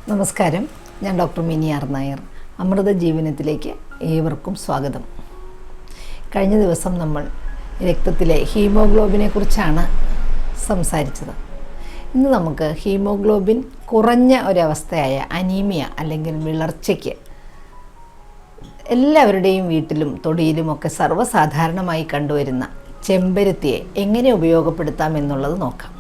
നമസ്കാരം, ഞാൻ doctor Mini R Nair. അമൃത ജീവനത്തിലേക്ക് ഏവർക്കും സ്വാഗതം. കഴിഞ്ഞ ദിവസം നമ്മൾ രക്തത്തിലെ ഹീമോഗ്ലോബിനെ കുറിച്ചാണ് സംസാരിച്ചത്. ഇന്ന് നമുക്ക് ഹീമോഗ്ലോബിൻ കുറഞ്ഞ ഒരവസ്ഥയായ അനീമിയ അല്ലെങ്കിൽ വിളർച്ചയ്ക്ക് എല്ലാവരുടെയും വീട്ടിലും തൊടിയിലുമൊക്കെ സർവ്വസാധാരണമായി കണ്ടുവരുന്ന ചെമ്പരത്തിയെ എങ്ങനെ ഉപയോഗപ്പെടുത്താം എന്നുള്ളത് നോക്കാം.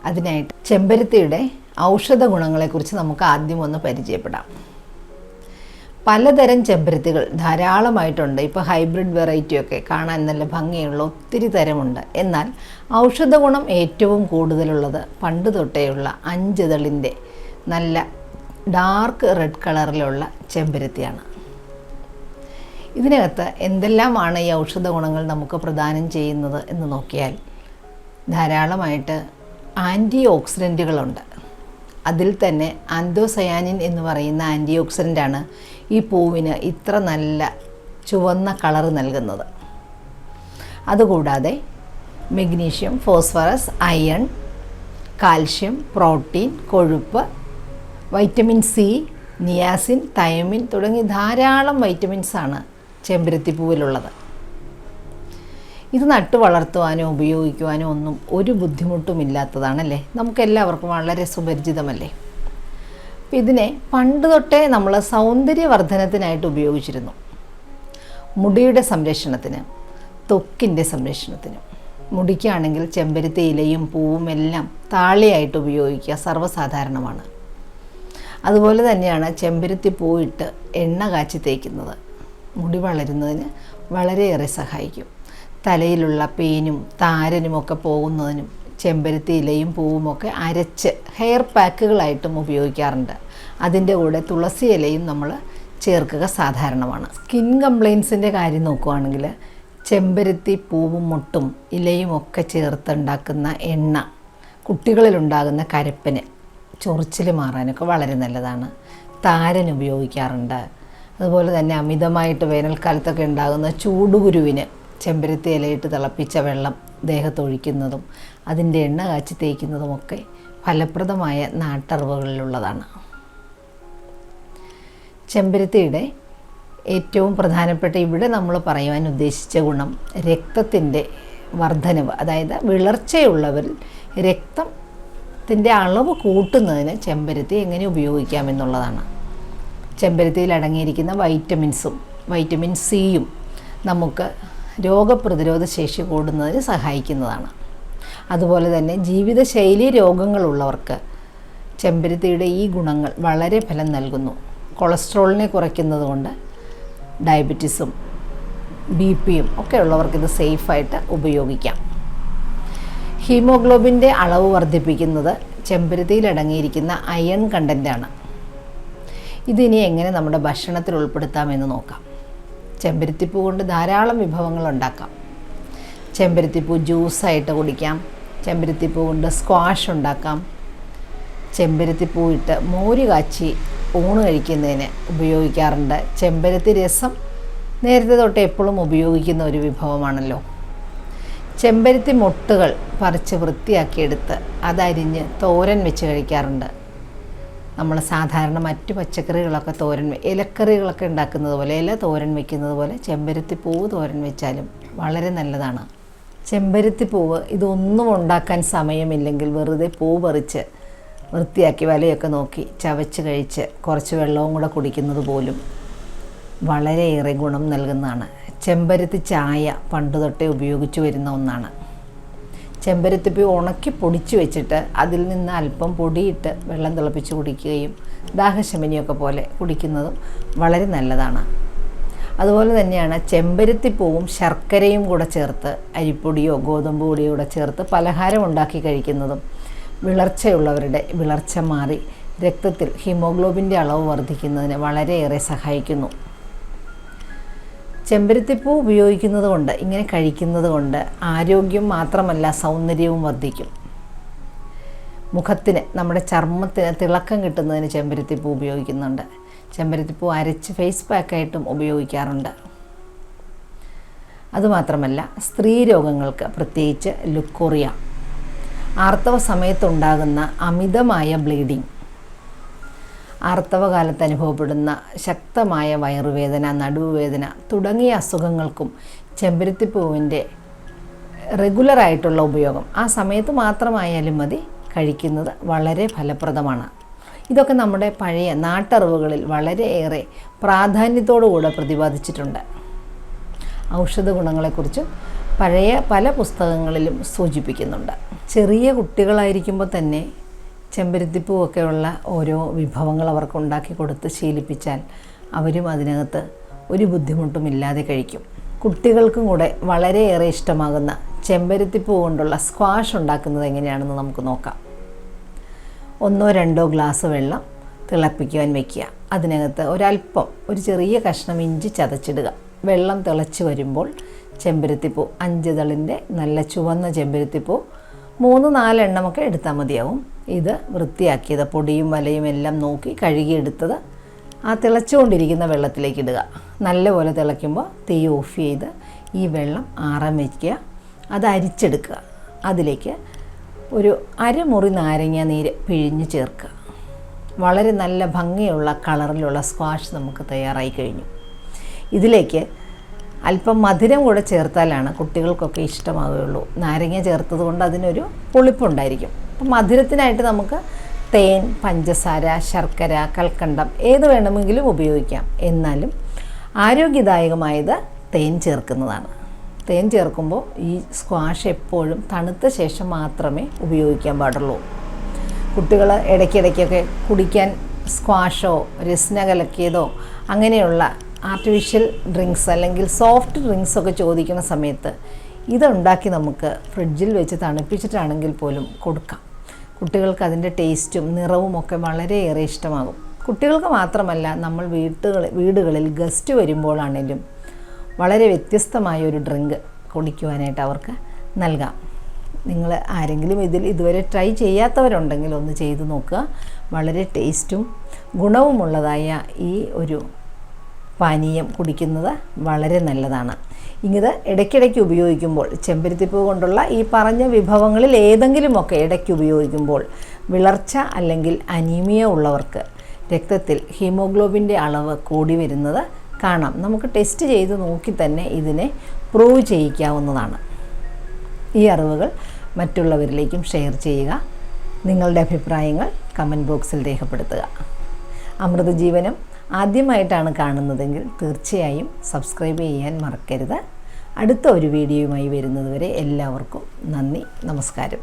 അതിനായിട്ട് ചെമ്പരത്തിയുടെ ഔഷധ ഗുണങ്ങളെക്കുറിച്ച് നമുക്ക് ആദ്യം ഒന്ന് പരിചയപ്പെടാം. പലതരം ചെമ്പരത്തികൾ ധാരാളമായിട്ടുണ്ട്. ഇപ്പോൾ ഹൈബ്രിഡ് വെറൈറ്റിയൊക്കെ കാണാൻ നല്ല ഭംഗിയുള്ള ഒത്തിരി തരമുണ്ട്. എന്നാൽ ഔഷധ ഗുണം ഏറ്റവും കൂടുതലുള്ളത് പണ്ട് തൊട്ടേയുള്ള 5 ഇതളിൻ്റെ നല്ല ഡാർക്ക് റെഡ് കളറിലുള്ള ചെമ്പരത്തിയാണ്. ഇതിനകത്ത് എന്തെല്ലാമാണ് ഈ ഔഷധ ഗുണങ്ങൾ നമുക്ക് പ്രദാനം ചെയ്യുന്നത് എന്ന് നോക്കിയാൽ ധാരാളമായിട്ട് ആൻറ്റി ഓക്സിഡൻറ്റുകളുണ്ട്. അതിൽ തന്നെ ആന്തോസയാനിൻ എന്ന് പറയുന്ന ആൻറ്റി ഓക്സിഡൻ്റാണ് ഈ പൂവിന് ഇത്ര നല്ല ചുവന്ന കളർ നൽകുന്നത്. അതുകൂടാതെ magnesium, phosphorus, iron, calcium, protein, കൊഴുപ്പ്, വൈറ്റമിൻ സി, നിയാസിൻ, തൈമിൻ തുടങ്ങി ധാരാളം വൈറ്റമിൻസാണ് ചെമ്പരത്തിപ്പൂവിലുള്ളത്. ഇത് നട്ടു വളർത്തുവാനോ ഉപയോഗിക്കുവാനോ ഒന്നും ഒരു ബുദ്ധിമുട്ടുമില്ലാത്തതാണല്ലേ. നമുക്കെല്ലാവർക്കും വളരെ സുപരിചിതമല്ലേ. അപ്പം ഇതിനെ പണ്ട് തൊട്ടേ നമ്മൾ സൗന്ദര്യവർദ്ധനത്തിനായിട്ട് ഉപയോഗിച്ചിരുന്നു. മുടിയുടെ സംരക്ഷണത്തിന്, ത്വക്കിൻ്റെ സംരക്ഷണത്തിനും. മുടിക്കാണെങ്കിൽ ചെമ്പരത്തി ഇലയും പൂവും എല്ലാം താളിയായിട്ട് ഉപയോഗിക്കുക സർവ്വസാധാരണമാണ്. അതുപോലെ തന്നെയാണ് ചെമ്പരത്തി പൂവിട്ട് എണ്ണ കാച്ചി തേക്കുന്നത്. മുടി വളരുന്നതിന് വളരെയേറെ സഹായിക്കും. തലയിലുള്ള പേനും താരനുമൊക്കെ പോകുന്നതിനും ചെമ്പരത്തി ഇലയും പൂവുമൊക്കെ അരച്ച് ഹെയർ പാക്കുകളായിട്ടും ഉപയോഗിക്കാറുണ്ട്. അതിൻ്റെ കൂടെ തുളസി ഇലയും നമ്മൾ ചേർക്കുക സാധാരണമാണ്. സ്കിൻ കംപ്ലയിൻസിൻ്റെ കാര്യം നോക്കുകയാണെങ്കിൽ ചെമ്പരത്തി പൂവും മുട്ടും ഇലയും ഒക്കെ ചേർത്തുണ്ടാക്കുന്ന എണ്ണ കുട്ടികളിലുണ്ടാകുന്ന കരപ്പന്, ചൊറിച്ചിൽ മാറാനൊക്കെ വളരെ നല്ലതാണ്. താരൻ ഉപയോഗിക്കാറുണ്ട്. അതുപോലെ തന്നെ അമിതമായിട്ട് വേനൽക്കാലത്തൊക്കെ ഉണ്ടാകുന്ന ചൂടുകുരുവിന് ചെമ്പരത്തി ഇലയിട്ട് തിളപ്പിച്ച വെള്ളം ദേഹത്തൊഴിക്കുന്നതും അതിൻ്റെ എണ്ണ കാച്ചി തേക്കുന്നതുമൊക്കെ ഫലപ്രദമായ നാട്ടറിവുകളിലുള്ളതാണ്. ചെമ്പരത്തിയുടെ ഏറ്റവും പ്രധാനപ്പെട്ട ഇവിടെ നമ്മൾ പറയുവാൻ ഉദ്ദേശിച്ച ഗുണം രക്തത്തിൻ്റെ വർധനവ്, അതായത് വിളർച്ചയുള്ളവരിൽ രക്തത്തിൻ്റെ അളവ് കൂട്ടുന്നതിന് ചെമ്പരത്തി എങ്ങനെ ഉപയോഗിക്കാമെന്നുള്ളതാണ്. ചെമ്പരത്തിയിൽ അടങ്ങിയിരിക്കുന്ന വൈറ്റമിൻസും വൈറ്റമിൻ സിയും നമുക്ക് രോഗപ്രതിരോധ ശേഷി കൂടുന്നതിന് സഹായിക്കുന്നതാണ്. അതുപോലെ തന്നെ ജീവിതശൈലി രോഗങ്ങളുള്ളവർക്ക് ചെമ്പരത്തിയുടെ ഈ ഗുണങ്ങൾ വളരെ ഫലം നൽകുന്നു. കൊളസ്ട്രോളിനെ കുറയ്ക്കുന്നത് കൊണ്ട് ഡയബറ്റീസും BP-യും ഒക്കെ ഉള്ളവർക്ക് ഇത് സേഫായിട്ട് ഉപയോഗിക്കാം. ഹീമോഗ്ലോബിൻ്റെ അളവ് വർദ്ധിപ്പിക്കുന്നത് ചെമ്പരത്തിയിൽ അടങ്ങിയിരിക്കുന്ന അയൺ കണ്ടൻ്റാണ്. ഇതിനി എങ്ങനെ നമ്മുടെ ഭക്ഷണത്തിൽ ഉൾപ്പെടുത്താമെന്ന് നോക്കാം. ചെമ്പരത്തിപ്പൂ കൊണ്ട് ധാരാളം വിഭവങ്ങൾ ഉണ്ടാക്കാം. ചെമ്പരത്തിപ്പൂ ജ്യൂസായിട്ട് കുടിക്കാം. ചെമ്പരത്തിപ്പൂ കൊണ്ട് സ്ക്വാഷ് ഉണ്ടാക്കാം. ചെമ്പരത്തിപ്പൂ ഇട്ട് മോര് കാച്ചി ഊണ് കഴിക്കുന്നതിന് ഉപയോഗിക്കാറുണ്ട്. ചെമ്പരത്തി രസം നേരത്തെ തൊട്ട് എപ്പോഴും ഉപയോഗിക്കുന്ന ഒരു വിഭവമാണല്ലോ. ചെമ്പരത്തി മൊട്ടുകൾ പറിച്ച് വൃത്തിയാക്കിയെടുത്ത് അതരിഞ്ഞ് തോരൻ വെച്ച് കഴിക്കാറുണ്ട്. നമ്മൾ സാധാരണ മറ്റു പച്ചക്കറികളൊക്കെ ഇലക്കറികളൊക്കെ ഉണ്ടാക്കുന്നത് പോലെ, ഇല തോരൻ വയ്ക്കുന്നത് പോലെ ചെമ്പരത്തിപ്പൂവ് തോരൻ വെച്ചാലും വളരെ നല്ലതാണ്. ചെമ്പരത്തിപ്പൂവ് ഇതൊന്നും ഉണ്ടാക്കാൻ സമയമില്ലെങ്കിൽ വെറുതെ പൂ പറിച്ച് വൃത്തിയാക്കി വലയൊക്കെ നോക്കി ചവച്ച് കഴിച്ച് കുറച്ച് വെള്ളവും കൂടെ കുടിക്കുന്നത് പോലും വളരെയേറെ ഗുണം നൽകുന്നതാണ്. ചെമ്പരത്തി ചായ പണ്ട് തൊട്ടേ ഉപയോഗിച്ചു വരുന്ന ഒന്നാണ്. ചെമ്പരത്തിപ്പൂ ഉണക്കി പൊടിച്ചു വെച്ചിട്ട് അതിൽ നിന്ന് അല്പം പൊടിയിട്ട് വെള്ളം തിളപ്പിച്ച് കുടിക്കുകയും ദാഹശമനിയൊക്കെ പോലെ കുടിക്കുന്നതും വളരെ നല്ലതാണ്. അതുപോലെ തന്നെയാണ് ചെമ്പരത്തിപ്പൂവും ശർക്കരയും കൂടെ ചേർത്ത് അരിപ്പൊടിയോ ഗോതമ്പ് പൊടിയോ കൂടെ ചേർത്ത് പലഹാരം ഉണ്ടാക്കി കഴിക്കുന്നതും വിളർച്ചയുള്ളവരുടെ വിളർച്ച മാറി രക്തത്തിൽ ഹീമോഗ്ലോബിൻ്റെ അളവ് വർദ്ധിക്കുന്നതിന് വളരെയേറെ സഹായിക്കുന്നു. ചെമ്പരത്തിപ്പൂ ഉപയോഗിക്കുന്നത് കൊണ്ട്, ഇങ്ങനെ കഴിക്കുന്നത് കൊണ്ട് ആരോഗ്യം മാത്രമല്ല സൗന്ദര്യവും വർദ്ധിക്കും. മുഖത്തിന്, നമ്മുടെ ചർമ്മത്തിന് തിളക്കം കിട്ടുന്നതിന് ചെമ്പരത്തിപ്പൂ ഉപയോഗിക്കുന്നുണ്ട്. ചെമ്പരത്തിപ്പൂ അരച്ച് ഫേസ് പാക്കായിട്ടും ഉപയോഗിക്കാറുണ്ട്. അതുമാത്രമല്ല സ്ത്രീ രോഗങ്ങൾക്ക്, പ്രത്യേകിച്ച് ലുക്കോറിയ, ആർത്തവ സമയത്തുണ്ടാകുന്ന അമിതമായ ബ്ലീഡിങ്, ആർത്തവകാലത്ത് അനുഭവപ്പെടുന്ന ശക്തമായ വയറുവേദന, നടുവുവേദന തുടങ്ങിയ അസുഖങ്ങൾക്കും ചെമ്പരത്തിപ്പൂവിൻ്റെ റെഗുലറായിട്ടുള്ള ഉപയോഗം ആ സമയത്ത് മാത്രമായാലും മതി കഴിക്കുന്നത് വളരെ ഫലപ്രദമാണ്. ഇതൊക്കെ നമ്മുടെ പഴയ നാട്ടറിവുകളിൽ വളരെയേറെ പ്രാധാന്യത്തോടുകൂടെ പ്രതിപാദിച്ചിട്ടുണ്ട്. ഔഷധ ഗുണങ്ങളെക്കുറിച്ചും പഴയ പല പുസ്തകങ്ങളിലും സൂചിപ്പിക്കുന്നുണ്ട്. ചെറിയ കുട്ടികളായിരിക്കുമ്പോൾ തന്നെ ചെമ്പരത്തിപ്പൂവൊക്കെയുള്ള ഓരോ വിഭവങ്ങൾ അവർക്ക് ഉണ്ടാക്കി കൊടുത്ത് ശീലിപ്പിച്ചാൽ അവരും അതിനകത്ത് ഒരു ബുദ്ധിമുട്ടും ഇല്ലാതെ കഴിക്കും. കുട്ടികൾക്കും കൂടെ വളരെയേറെ ഇഷ്ടമാകുന്ന ചെമ്പരത്തിപ്പൂ കൊണ്ടുള്ള സ്ക്വാഷ് ഉണ്ടാക്കുന്നത് എങ്ങനെയാണെന്ന് നമുക്ക് നോക്കാം. 1-2 ഗ്ലാസ് വെള്ളം തിളപ്പിക്കുവാൻ വയ്ക്കുക. അതിനകത്ത് ഒരു ചെറിയ കഷ്ണം ഇഞ്ചി ചതച്ചിടുക. വെള്ളം തിളച്ച് വരുമ്പോൾ ചെമ്പരത്തിപ്പൂ 5 തളിൻ്റെ നല്ല ചുവന്ന ചെമ്പരത്തിപ്പൂ 3-4 എണ്ണമൊക്കെ എടുത്താൽ മതിയാവും. ഇത് വൃത്തിയാക്കിയത് പൊടിയും വലയും എല്ലാം നോക്കി കഴുകിയെടുത്തത് ആ തിളച്ചുകൊണ്ടിരിക്കുന്ന വെള്ളത്തിലേക്ക് ഇടുക. നല്ലപോലെ തിളയ്ക്കുമ്പോൾ തീ ഓഫ് ചെയ്ത് ഈ വെള്ളം ആറാൻ വയ്ക്കുക. അത് അരിച്ചെടുക്കുക. അതിലേക്ക് ഒരു അരമുറി നാരങ്ങ നീര് പിഴിഞ്ഞ് ചേർക്കുക. വളരെ നല്ല ഭംഗിയുള്ള കളറിലുള്ള സ്ക്വാഷ് നമുക്ക് തയ്യാറായി കഴിഞ്ഞു. ഇതിലേക്ക് അല്പം മധുരം കൂടെ ചേർത്താലാണ് കുട്ടികൾക്കൊക്കെ ഇഷ്ടമാവുകയുള്ളൂ. നാരങ്ങ ചേർത്തത് കൊണ്ട് അതിനൊരു പുളിപ്പുണ്ടായിരിക്കും. അപ്പം മധുരത്തിനായിട്ട് നമുക്ക് തേൻ, പഞ്ചസാര, ശർക്കര, കൽക്കണ്ടം ഏത് വേണമെങ്കിലും ഉപയോഗിക്കാം. എന്നാലും ആരോഗ്യദായകമായത് തേൻ ചേർക്കുന്നതാണ്. തേൻ ചേർക്കുമ്പോൾ ഈ സ്ക്വാഷ് എപ്പോഴും തണുത്ത ശേഷം മാത്രമേ ഉപയോഗിക്കാൻ പാടുള്ളൂ. കുട്ടികൾ ഇടയ്ക്കിടയ്ക്കൊക്കെ കുടിക്കാൻ സ്ക്വാഷോ രസ്ന കലക്കിയതോ അങ്ങനെയുള്ള ആർട്ടിഫിഷ്യൽ ഡ്രിങ്ക്സ് അല്ലെങ്കിൽ സോഫ്റ്റ് ഡ്രിങ്ക്സൊക്കെ ചോദിക്കുന്ന സമയത്ത് ഇതുണ്ടാക്കി നമുക്ക് ഫ്രിഡ്ജിൽ വെച്ച് തണുപ്പിച്ചിട്ടാണെങ്കിൽ പോലും കൊടുക്കാം. കുട്ടികൾക്ക് അതിൻ്റെ ടേസ്റ്റും നിറവും ഒക്കെ വളരെയേറെ ഇഷ്ടമാകും. കുട്ടികൾക്ക് മാത്രമല്ല, നമ്മൾ വീടുകളിൽ ഗസ്റ്റ് വരുമ്പോഴാണെങ്കിലും വളരെ വ്യത്യസ്തമായൊരു ഡ്രിങ്ക് കുടിക്കുവാനായിട്ട് അവർക്ക് നൽകാം. നിങ്ങൾ ആരെങ്കിലും ഇതിൽ ഇതുവരെ ട്രൈ ചെയ്യാത്തവരുണ്ടെങ്കിൽ ഒന്ന് ചെയ്തു നോക്കുക. വളരെ ടേസ്റ്റും ഗുണവുമുള്ളതായ ഈ ഒരു പാനീയം കുടിക്കുന്നത് വളരെ നല്ലതാണ്. ഇത് ഇടയ്ക്കിടയ്ക്ക് ഉപയോഗിക്കുമ്പോൾ ചെമ്പരത്തിപ്പൂ കൊണ്ടുള്ള ഈ പറഞ്ഞ വിഭവങ്ങളിൽ ഏതെങ്കിലുമൊക്കെ ഇടയ്ക്ക് ഉപയോഗിക്കുമ്പോൾ വിളർച്ച അല്ലെങ്കിൽ അനീമിയ ഉള്ളവർക്ക് രക്തത്തിൽ ഹീമോഗ്ലോബിൻ്റെ അളവ് കൂടി വരുന്നത് കാണാം. നമുക്ക് ടെസ്റ്റ് ചെയ്ത് നോക്കി തന്നെ ഇതിനെ പ്രൂവ് ചെയ്യിക്കാവുന്നതാണ്. ഈ അറിവുകൾ മറ്റുള്ളവരിലേക്കും ഷെയർ ചെയ്യുക. നിങ്ങളുടെ അഭിപ്രായങ്ങൾ കമൻറ്റ് ബോക്സിൽ രേഖപ്പെടുത്തുക. അമൃതജീവനം ആദ്യമായിട്ടാണ് കാണുന്നതെങ്കിൽ തീർച്ചയായും സബ്സ്ക്രൈബ് ചെയ്യാൻ മറക്കരുത്. അടുത്ത ഒരു വീഡിയോയുമായി വരുന്നതുവരെ എല്ലാവർക്കും നന്ദി, നമസ്കാരം.